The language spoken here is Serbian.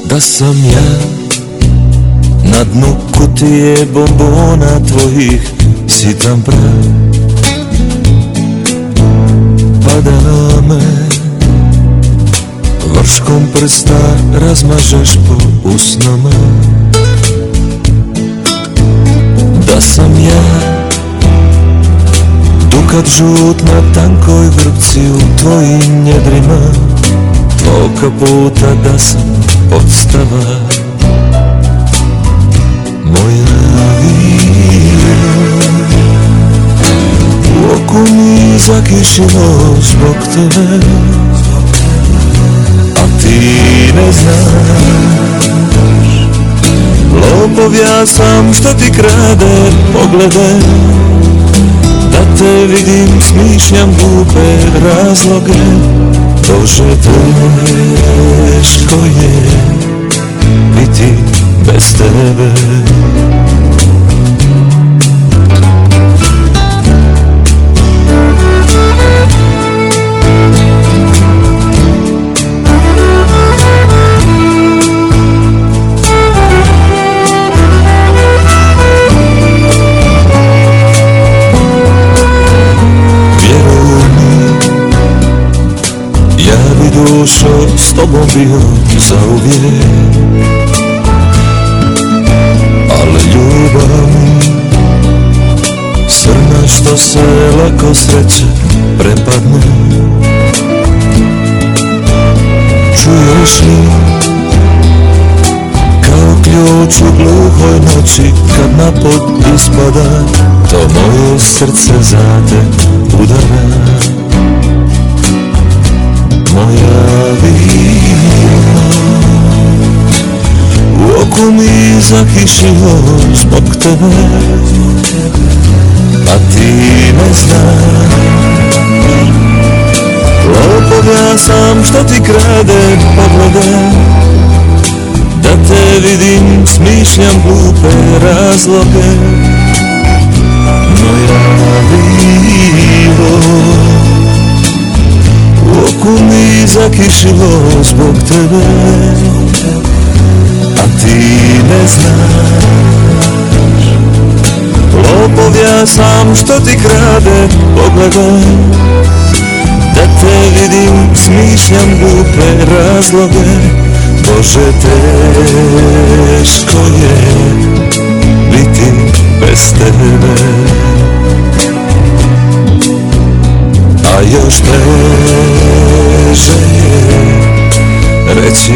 Da sam ja na dnu kutije bombona tvojih sitan prah, pa da me vrškom prsta razmažeš po usnama. Da sam ja dukat žut na tankoj vrpci u tvojim njedrima, toliko puta da sam podstava. Moja vina u oku mi zakišilo zbog tebe, a ti ne znaš. Lopov ja sam što ti krade poglede, da te vidim smišljam glupe razloge. Bože, teško je biti bez tebe. Dušo, s tobom bio zauvijek, ali ljubav mi srna što se lako sreće prepadne. Čuješ li kao ključ u gluhoj noći kad napod ispada, to moje srce za te udara. Moja vina u oku mi zakišilo zbog tebe, a ti ne znaš. Lopov ja sam što ti krade poglede, da te vidim smišljam glupe razloge. Moja vina u oku mi zakišilo zbog tebe, a ti ne znaš. Lopov ja sam što ti krade poglede, da te vidim smišljam glupe razloge. Bože, teško je biti bez tebe, a još teže je reći